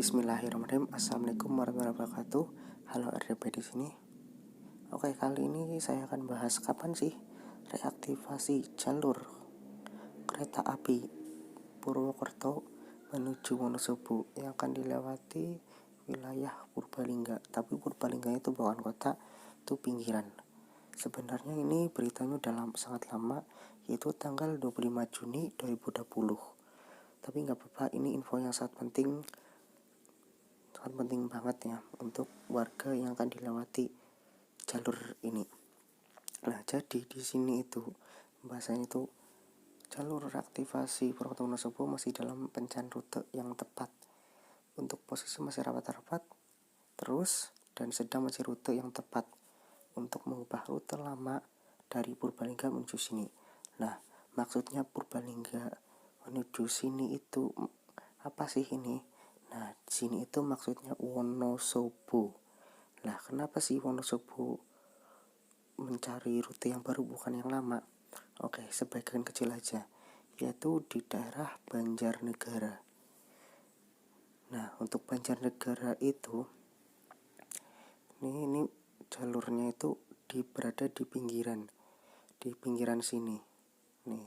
Bismillahirrahmanirrahim. Assalamualaikum warahmatullahi wabarakatuh. Halo RDP di sini. Oke, kali ini saya akan bahas kapan sih reaktivasi jalur kereta api Purwokerto menuju Wonosobo yang akan dilewati wilayah Purbalingga. Tapi Purbalingga itu bukan kota, itu pinggiran. Sebenarnya ini beritanya sangat lama, yaitu tanggal 25 Juni 2020. Tapi nggak apa-apa, ini info yang sangat penting banget ya untuk warga yang akan dilewati jalur ini. Nah, jadi di sini itu bahasanya itu jalur reaktivasi Purwokerto Wonosobo masih dalam pencarian rute yang tepat. Untuk posisi masih rapat-rapat terus dan sedang mencari rute yang tepat untuk mengubah rute lama dari Purbalingga menuju sini. Nah, maksudnya Purbalingga menuju sini itu apa sih ini? Nah, di sini itu maksudnya Wonosobo. Nah, kenapa sih Wonosobo mencari rute yang baru bukan yang lama? Oke, sebagian kecil aja, yaitu di daerah Banjarnegara. Nah, untuk Banjarnegara itu ini jalurnya itu berada di pinggiran sini. Nih,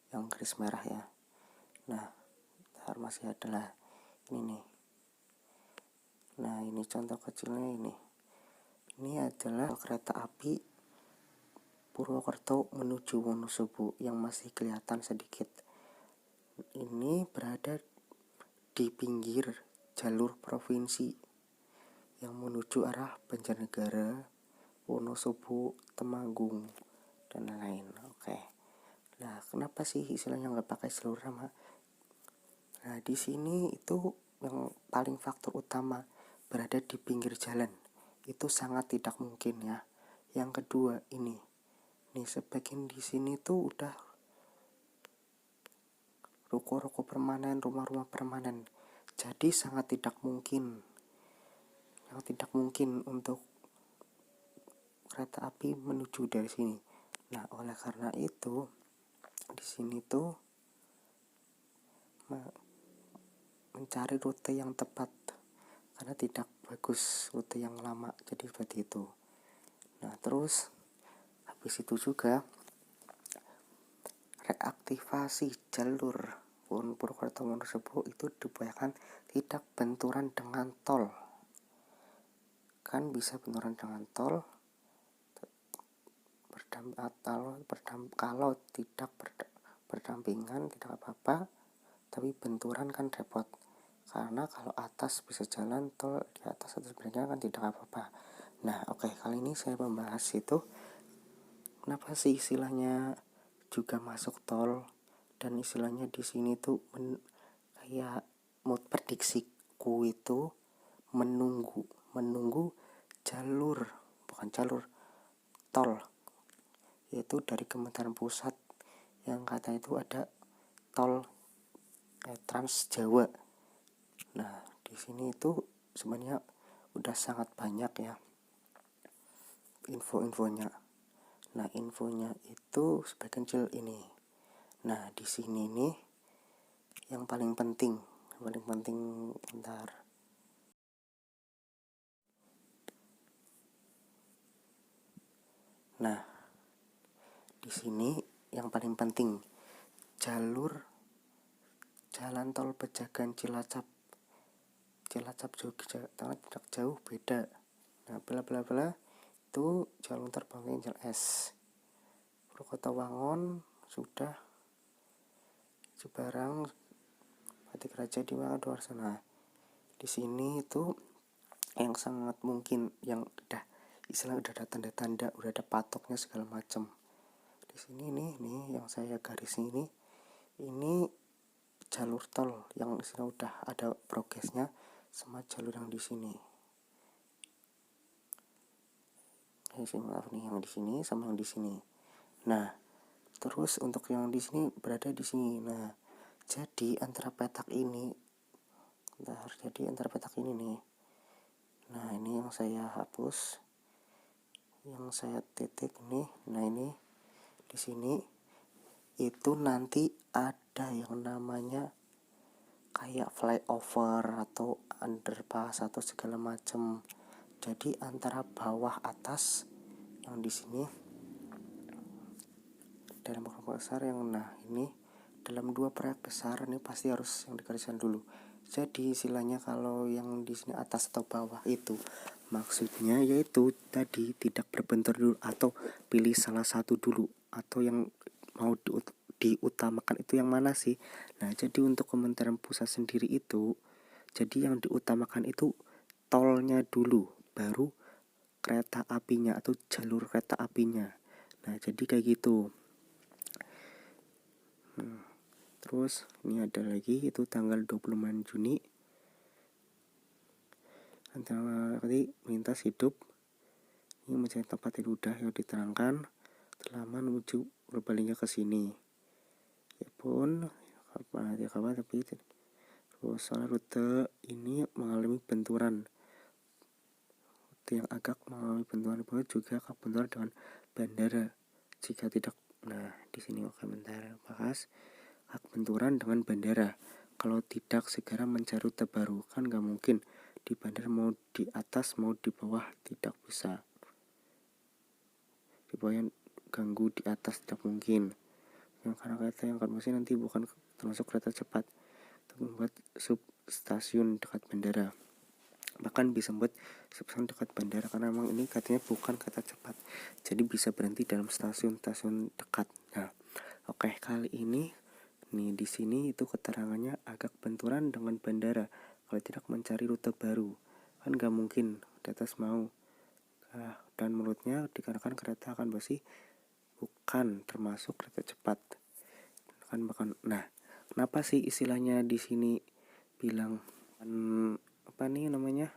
yang garis merah ya. Nah, masih adalah ini nih. Nah, ini contoh kecilnya ini. Ini adalah kereta api Purwokerto menuju Wonosobo yang masih kelihatan sedikit. Ini berada di pinggir jalur provinsi yang menuju arah Banjarnegara, Wonosobo, Temanggung, dan lain-lain. Oke. Nah, kenapa sih istilahnya nggak pakai jalur lama? Nah, di sini itu yang paling faktor utama berada di pinggir jalan. Itu sangat tidak mungkin ya. Yang kedua ini. Nih, sebagian di sini tuh udah ruko-ruko permanen, rumah-rumah permanen. Jadi sangat tidak mungkin untuk kereta api menuju dari sini. Nah, oleh karena itu di sini tuh mencari rute yang tepat karena tidak bagus rute yang lama, jadi seperti itu. Nah, terus habis itu juga reaktivasi jalur Purwokerto Wonosobo itu diupayakan tidak benturan dengan tol. Kan bisa benturan dengan tol kalau tidak berdampingan tidak apa-apa, tapi benturan kan repot. Karena kalau atas bisa jalan, tol di atas atau sebenarnya kan tidak apa-apa. Nah, oke, kali ini saya membahas itu kenapa sih istilahnya juga masuk tol, dan istilahnya di sini tuh kayak mood prediksiku itu menunggu jalur, bukan jalur, tol, yaitu dari Kementerian Pusat yang kata itu ada tol Trans Jawa. Nah, di sini itu sebenarnya udah sangat banyak ya infonya. Nah, infonya itu sebagian kecil ini. Nah, di sini nih yang paling penting bentar. Nah, di sini yang paling penting jalur jalan tol Pejagan Cilacap Jogja, tidak jauh beda. Nah, bla itu jalur terbang S. Purwokerto Wangon sudah, Cibarang, Batik Raja di luar sana. Di sini itu yang sangat mungkin yang udah ada tanda-tanda, udah ada patoknya segala macam. Di sini nih yang saya garis ini jalur tol yang istilah udah ada progresnya sama jalur yang di sini. Yang di sini sama yang di sini. Nah, terus untuk yang di sini berada di sini. Nah, jadi antara petak ini nih. Nah, ini yang saya hapus, yang saya titik nih. Nah, ini di sini itu nanti ada yang namanya kayak flyover atau underpass atau segala macam. Jadi antara bawah atas yang di sini dalam proyek besar yang ini dalam 2 proyek besar ini pasti harus yang digariskan dulu. Jadi istilahnya kalau yang di sini atas atau bawah itu maksudnya yaitu tadi tidak berbentur dulu, atau pilih salah satu dulu, atau yang mau diutamakan itu yang mana sih. Nah jadi untuk Kementerian Pusat sendiri itu, jadi yang diutamakan itu tolnya dulu, baru kereta apinya atau jalur kereta apinya. Nah jadi kayak gitu. Terus ini ada lagi, itu tanggal 25 Juni antara melintas hidup ini mencari tempat yang udah yang diterangkan selama menuju berbalingnya ke sini. Ya pun kapan tapi terus soal rute ini mengalami benturan, rute yang agak mengalami benturan pun juga akan benturan dengan bandara jika tidak. Nah di sini komentar bahas hak benturan dengan bandara. Kalau tidak segera mencari rute baru, kan gak mungkin di bandara mau di atas mau di bawah, tidak bisa. Di bawah yang ganggu, di atas tidak mungkin. Yang karena kereta yang akan masih nanti bukan termasuk kereta cepat, untuk membuat substasiun dekat bandara. Bahkan bisa membuat substasiun dekat bandara karena memang ini katanya bukan kereta cepat. Jadi bisa berhenti dalam stasiun-stasiun dekat. Nah, oke, kali ini nih di sini itu keterangannya agak benturan dengan bandara. Kalau tidak mencari rute baru, kan gak mungkin di atas mau. Dan menurutnya dikarenakan kereta akan bersih bukan termasuk kereta cepat. Kan bahkan, nah kenapa sih istilahnya di sini bilang apa nih namanya?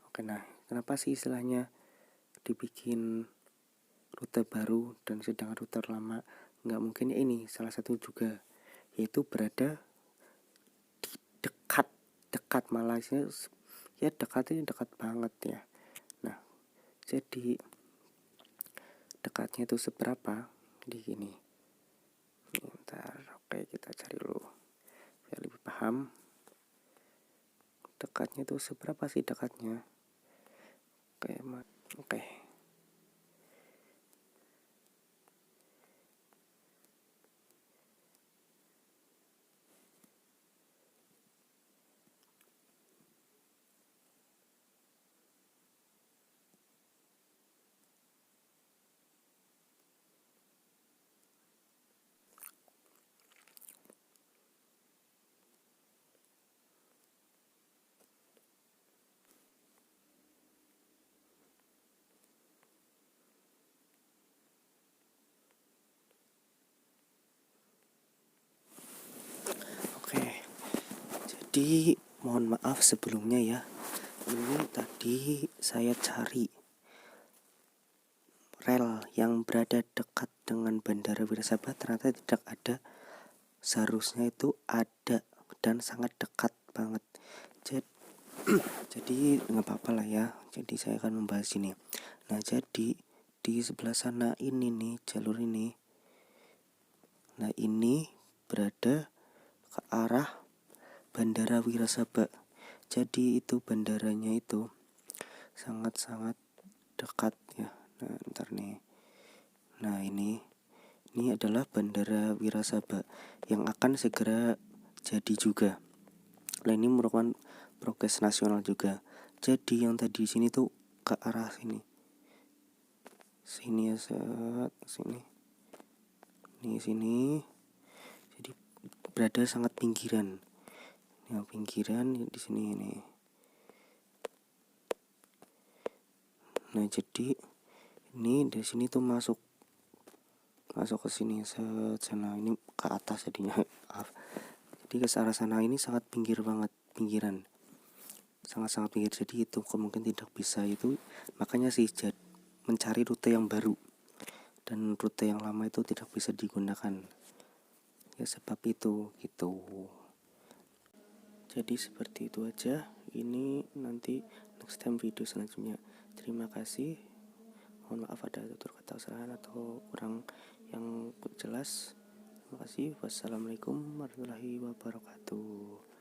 Oke, nah kenapa sih istilahnya dibikin rute baru dan sedangkan rute lama nggak mungkin. Ya ini salah satu juga, yaitu berada di dekat malah ya dekatnya dekat banget ya. Nah jadi dekatnya itu seberapa di sini. Bentar, oke kita cari dulu biar lebih paham. Dekatnya itu seberapa sih dekatnya? Oke. Jadi mohon maaf sebelumnya ya. Ini tadi saya cari rel yang berada dekat dengan Bandara Wirasabah, ternyata tidak ada. Seharusnya itu ada dan sangat dekat banget. Jadi nggak apa-apa lah ya. Jadi saya akan membahas ini. Nah jadi di sebelah sana ini nih jalur ini. Nah ini berada ke arah Bandara Wirasabah. Jadi itu bandaranya itu sangat-sangat dekat ya. Nah ntar nih. Nah ini adalah Bandara Wirasabah yang akan segera jadi juga. Nah ini merupakan progres nasional juga. Jadi yang tadi di sini tuh ke arah sini. Sini ya sini. Ini sini. Jadi berada sangat pinggiran. Yang pinggiran di sini ini. Nah jadi ini dari sini tuh masuk ke sini sana, ini ke atas jadinya. Maaf. Jadi ke arah sana ini sangat pinggiran. Sangat-sangat pinggir, jadi itu kemungkinan tidak bisa itu. Makanya sih mencari rute yang baru, dan rute yang lama itu tidak bisa digunakan. Ya sebab itu gitu. Jadi seperti itu aja. Ini nanti next time video selanjutnya. Terima kasih. Mohon maaf ada tutur kata kesalahan atau kurang yang jelas. Terima kasih. Wassalamualaikum warahmatullahi wabarakatuh.